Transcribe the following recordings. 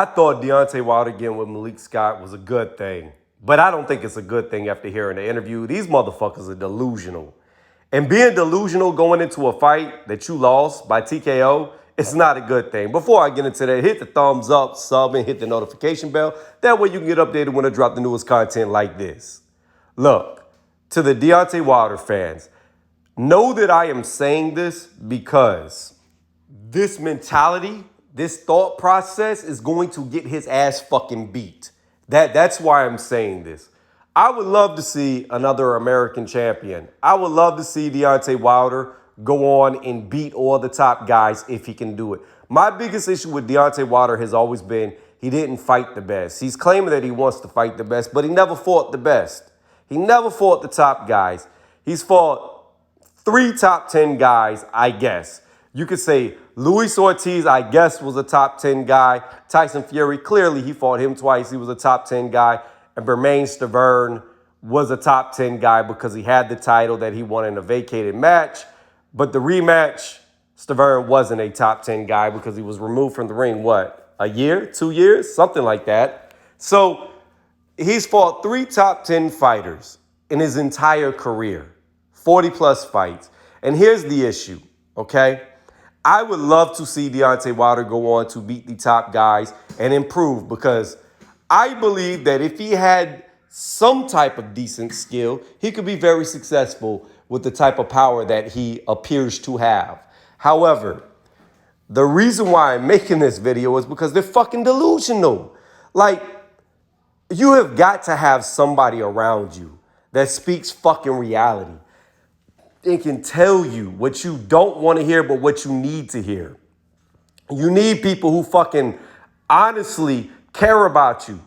I thought Deontay Wilder getting with Malik Scott was a good thing, but I don't think it's a good thing after hearing the interview. These motherfuckers are delusional. And being delusional going into a fight that you lost by TKO, it's not a good thing. Before I get into that, hit the thumbs up, sub, and hit the notification bell. That way you can get updated when I drop the newest content like this. Look, to the Deontay Wilder fans, know that I am saying this because this mentality, this thought process is going to get his ass fucking beat. That's why I'm saying this. I would love to see another American champion. I would love to see Deontay Wilder go on and beat all the top guys if he can do it. My biggest issue with Deontay Wilder has always been he didn't fight the best. He's claiming that he wants to fight the best, but he never fought the best. He never fought the top guys. He's fought 3 top 10 guys, I guess. You could say Luis Ortiz, I guess, was a top 10 guy. Tyson Fury, clearly he fought him twice. He was a top 10 guy. And Bermane Stiverne was a top 10 guy because he had the title that he won in a vacated match. But the rematch, Stiverne wasn't a top 10 guy because he was removed from the ring, what, a year, 2 years, something like that. So he's fought 3 top 10 fighters in his entire career, 40 plus fights. And here's the issue, okay? I would love to see Deontay Wilder go on to beat the top guys and improve because I believe that if he had some type of decent skill, he could be very successful with the type of power that he appears to have. However, the reason why I'm making this video is because they're fucking delusional. Like, you have got to have somebody around you that speaks fucking reality. It can tell you what you don't want to hear, but what you need to hear. You need people who fucking honestly care about you.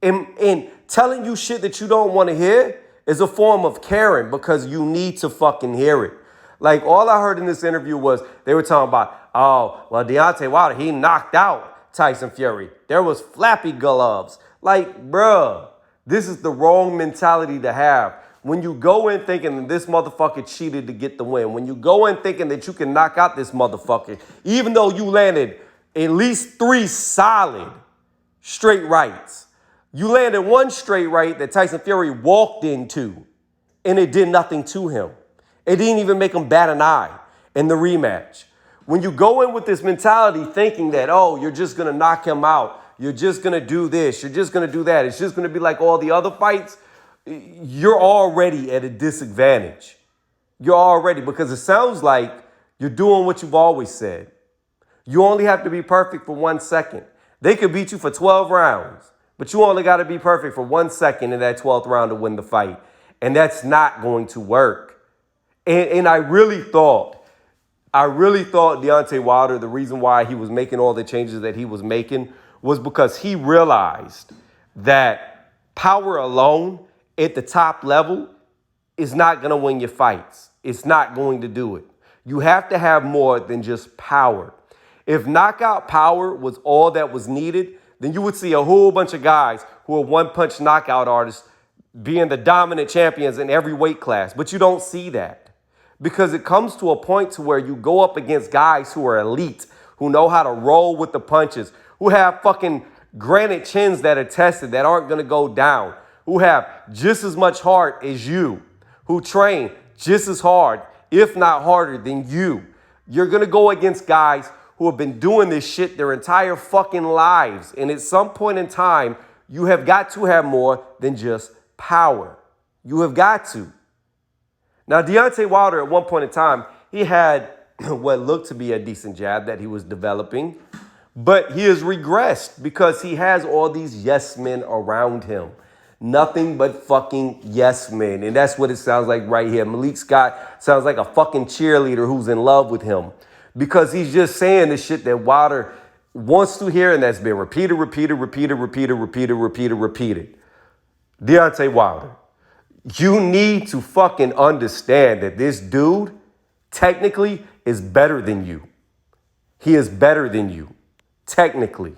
And telling you shit that you don't want to hear is a form of caring because you need to fucking hear it. Like, all I heard in this interview was they were talking about, oh, well, Deontay Wilder, he knocked out Tyson Fury. There was flappy gloves. Like, bruh, this is the wrong mentality to have. When you go in thinking that this motherfucker cheated to get the win, when you go in thinking that you can knock out this motherfucker, even though you landed at least 3 solid straight rights, you landed 1 straight right that Tyson Fury walked into, and it did nothing to him. It didn't even make him bat an eye in the rematch. When you go in with this mentality thinking that, oh, you're just going to knock him out, you're just going to do this, you're just going to do that, it's just going to be like all the other fights, you're already at a disadvantage. You're already, because it sounds like you're doing what you've always said. You only have to be perfect for 1 second. They could beat you for 12 rounds, but you only got to be perfect for 1 second in that 12th round to win the fight. And that's not going to work. And I really thought Deontay Wilder, the reason why he was making all the changes that he was making was because he realized that power alone at the top level is not going to win your fights. It's not going to do it. You have to have more than just power. If knockout power was all that was needed, then you would see a whole bunch of guys who are one-punch knockout artists being the dominant champions in every weight class. But you don't see that because it comes to a point to where you go up against guys who are elite, who know how to roll with the punches, who have fucking granite chins that are tested, that aren't going to go down, who have just as much heart as you, who train just as hard, if not harder than you. You're going to go against guys who have been doing this shit their entire fucking lives. And at some point in time, you have got to have more than just power. You have got to. Now, Deontay Wilder, at one point in time, he had what looked to be a decent jab that he was developing, but he has regressed because he has all these yes men around him. Nothing but fucking yes men. And that's what it sounds like right here. Malik Scott sounds like a fucking cheerleader who's in love with him because he's just saying the shit that Wilder wants to hear, and that's been repeated. Deontay Wilder, you need to fucking understand that this dude technically is better than you. He is better than you, technically.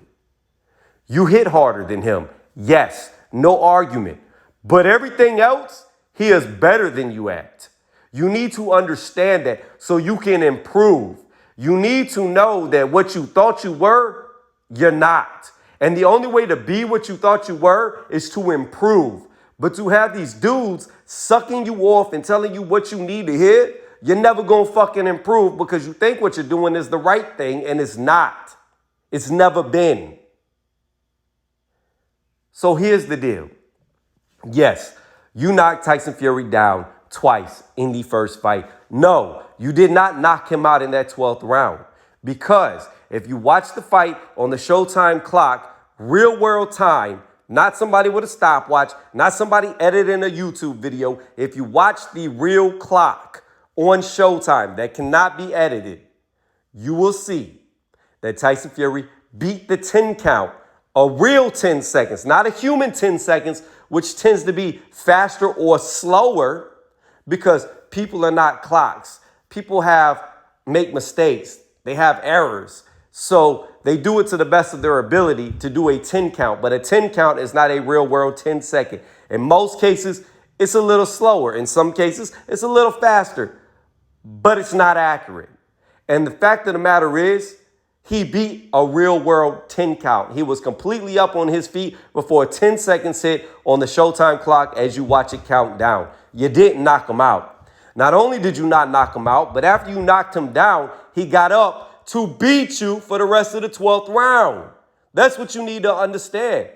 You hit harder than him. Yes, no argument. But everything else, he is better than you at. You need to understand that so you can improve. You need to know that what you thought you were, you're not. And the only way to be what you thought you were is to improve. But to have these dudes sucking you off and telling you what you need to hear, you're never going to fucking improve because you think what you're doing is the right thing and it's not. It's never been. So here's the deal. Yes, you knocked Tyson Fury down twice in the first fight. No, you did not knock him out in that 12th round. Because if you watch the fight on the Showtime clock, real world time, not somebody with a stopwatch, not somebody editing a YouTube video. If you watch the real clock on Showtime that cannot be edited, you will see that Tyson Fury beat the 10 count, a real 10 seconds, not a human 10 seconds, which tends to be faster or slower because people are not clocks. People make mistakes. They have errors. So they do it to the best of their ability to do a 10 count, but a 10 count is not a real world 10 second. In most cases, it's a little slower. In some cases, it's a little faster, but it's not accurate. And the fact of the matter is, he beat a real world 10 count. He was completely up on his feet before 10 seconds hit on the Showtime clock as you watch it count down. You didn't knock him out. Not only did you not knock him out, but after you knocked him down, he got up to beat you for the rest of the 12th round. That's what you need to understand.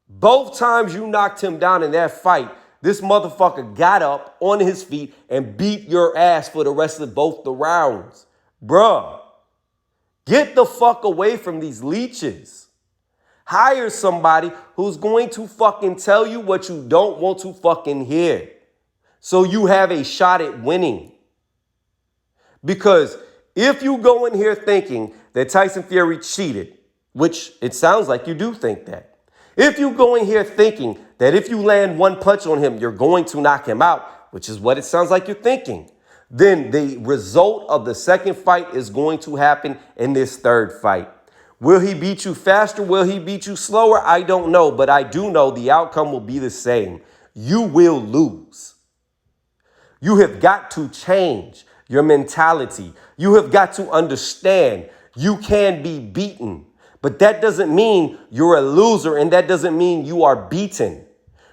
Both times you knocked him down in that fight, this motherfucker got up on his feet and beat your ass for the rest of both the rounds. Bruh, get the fuck away from these leeches. Hire somebody who's going to fucking tell you what you don't want to fucking hear, so you have a shot at winning. Because if you go in here thinking that Tyson Fury cheated, which it sounds like you do think that. If you go in here thinking that if you land one punch on him, you're going to knock him out, which is what it sounds like you're thinking, then the result of the second fight is going to happen in this third fight. Will he beat you faster? Will he beat you slower? I don't know, but I do know the outcome will be the same. You will lose. You have got to change your mentality. You have got to understand you can be beaten, but that doesn't mean you're a loser, and that doesn't mean you are beaten.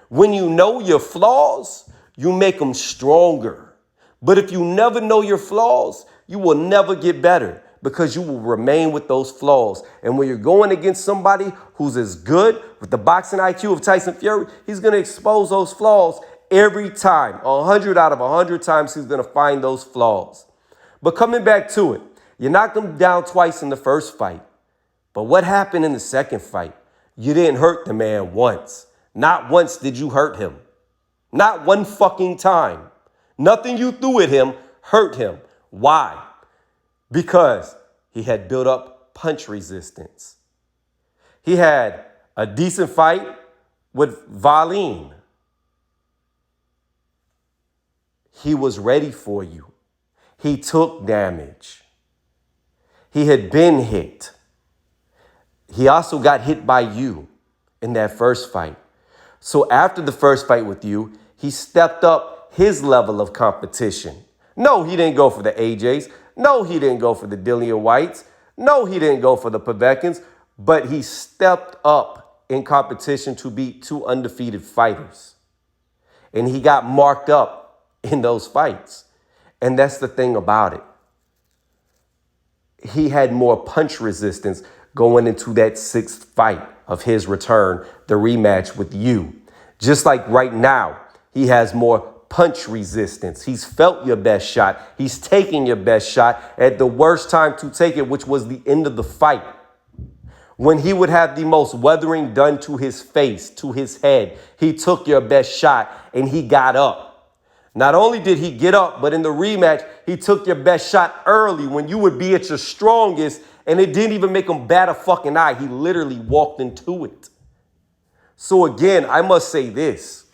When you know your flaws, you make them stronger. But if you never know your flaws, you will never get better because you will remain with those flaws. And when you're going against somebody who's as good with the boxing IQ of Tyson Fury, he's going to expose those flaws every time. 100 out of 100 times he's going to find those flaws. But coming back to it, you knocked him down twice in the first fight. But what happened in the second fight? You didn't hurt the man once. Not once did you hurt him. Not one fucking time. Nothing you threw at him hurt him. Why? Because he had built up punch resistance. He had a decent fight with Valine. He was ready for you. He took damage. He had been hit. He also got hit by you in that first fight. So after the first fight with you, he stepped up his level of competition. No, he didn't go for the AJs. No, he didn't go for the Dillian Whites. No, he didn't go for the Pevekins. But he stepped up in competition to beat two undefeated fighters. And he got marked up in those fights. And that's the thing about it. He had more punch resistance going into that sixth fight of his return, the rematch with you. Just like right now, he has more punch resistance. He's felt your best shot. He's taking your best shot at the worst time to take it, which was the end of the fight. When he would have the most weathering done to his face, to his head, he took your best shot and he got up. Not only did he get up, but in the rematch, he took your best shot early when you would be at your strongest, and it didn't even make him bat a fucking eye. He literally walked into it. So again, I must say this.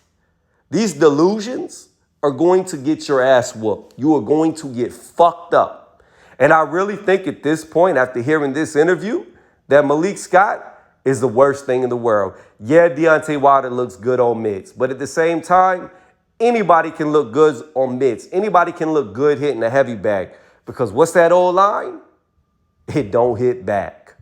These delusions are going to get your ass whooped. You are going to get fucked up. And I really think at this point, after hearing this interview, that Malik Scott is the worst thing in the world. Yeah, Deontay Wilder looks good on mitts, but at the same time, anybody can look good on mitts. Anybody can look good hitting a heavy bag. Because what's that old line? It don't hit back.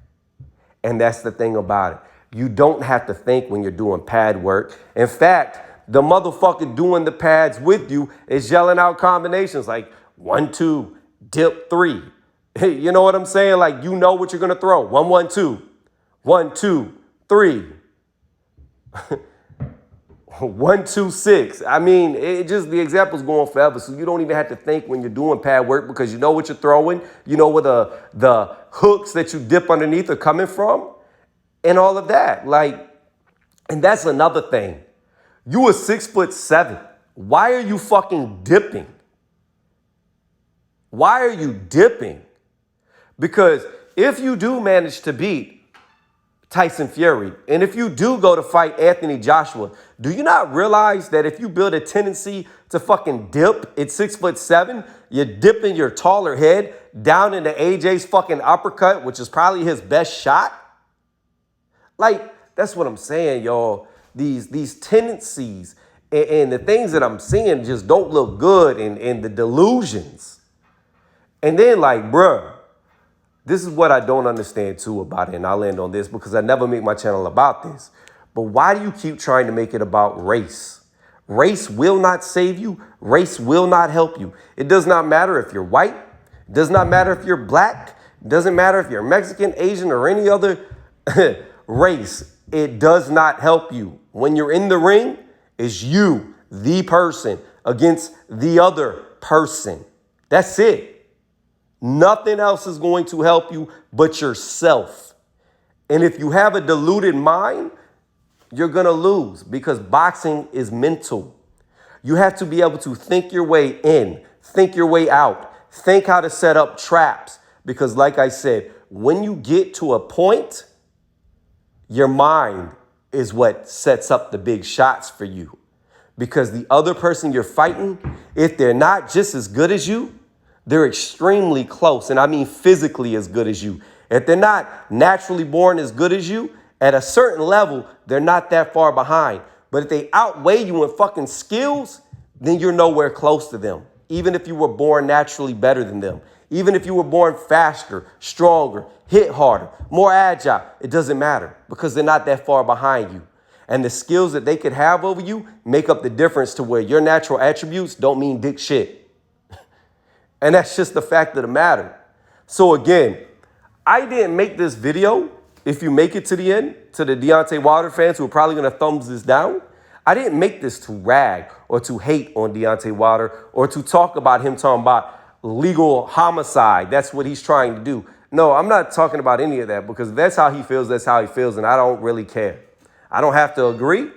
And that's the thing about it. You don't have to think when you're doing pad work. In fact, the motherfucker doing the pads with you is yelling out combinations like 1, 2, dip 3. You know what I'm saying? Like, you know what you're going to throw. 1, 1, 2. 1, 2, 3. 1, 2, 6. I mean, it just, the example's going forever. So you don't even have to think when you're doing pad work because you know what you're throwing. You know where the hooks that you dip underneath are coming from and all of that. Like, and that's another thing. You are 6'7". Why are you fucking dipping? Why are you dipping? Because if you do manage to beat Tyson Fury, and if you do go to fight Anthony Joshua, do you not realize that if you build a tendency to fucking dip at 6'7", you're dipping your taller head down into AJ's fucking uppercut, which is probably his best shot? Like, that's what I'm saying, y'all. These tendencies and the things that I'm seeing just don't look good, and the delusions. And then, like, bruh, this is what I don't understand, too, about it, and I'll end on this because I never make my channel about this. But why do you keep trying to make it about race? Race will not save you. Race will not help you. It does not matter if you're white. It does not matter if you're black. It doesn't matter if you're Mexican, Asian, or any other race. It does not help you. When you're in the ring, it's you, the person, against the other person. That's it. Nothing else is going to help you but yourself. And if you have a deluded mind, you're going to lose because boxing is mental. You have to be able to think your way in, think your way out, think how to set up traps. Because like I said, when you get to a point, your mind is what sets up the big shots for you. Because the other person you're fighting, if they're not just as good as you, they're extremely close, and I mean physically as good as you. If they're not naturally born as good as you, at a certain level, they're not that far behind. But if they outweigh you in fucking skills, then you're nowhere close to them. Even if you were born naturally better than them. Even if you were born faster, stronger, hit harder, more agile, it doesn't matter because they're not that far behind you. And the skills that they could have over you make up the difference to where your natural attributes don't mean dick shit. And that's just the fact of the matter. So again, I didn't make this video, if you make it to the end, to the Deontay Wilder fans who are probably going to thumbs this down, I didn't make this to rag or to hate on Deontay Wilder or to talk about him talking about legal homicide. That's what he's trying to do. No, I'm not talking about any of that because that's how he feels, and I don't really care. I don't have to agree.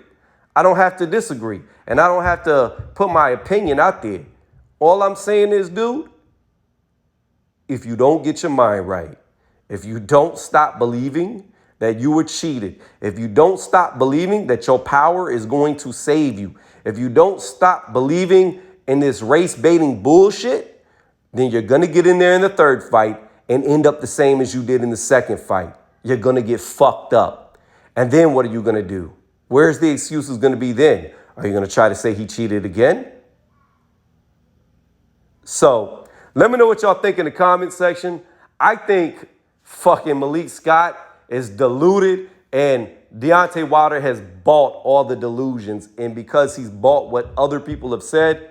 I don't have to disagree. And I don't have to put my opinion out there. All I'm saying is, dude, if you don't get your mind right, if you don't stop believing that you were cheated, if you don't stop believing that your power is going to save you, if you don't stop believing in this race baiting bullshit, then you're going to get in there in the third fight and end up the same as you did in the second fight. You're going to get fucked up. And then what are you going to do? Where's the excuses going to be then? Are you going to try to say he cheated again? So let me know what y'all think in the comment section. I think fucking Malik Scott is deluded and Deontay Wilder has bought all the delusions. And because he's bought what other people have said,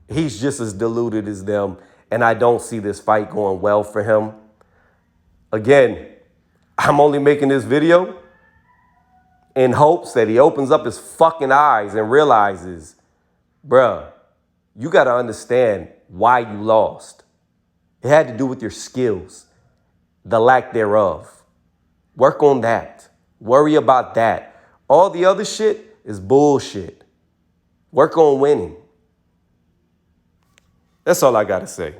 he's just as deluded as them. And I don't see this fight going well for him. Again, I'm only making this video in hopes that he opens up his fucking eyes and realizes, bruh, you got to understand why you lost. It had to do with your skills, the lack thereof. Work on that. Worry about that. All the other shit is bullshit. Work on winning. That's all I got to say.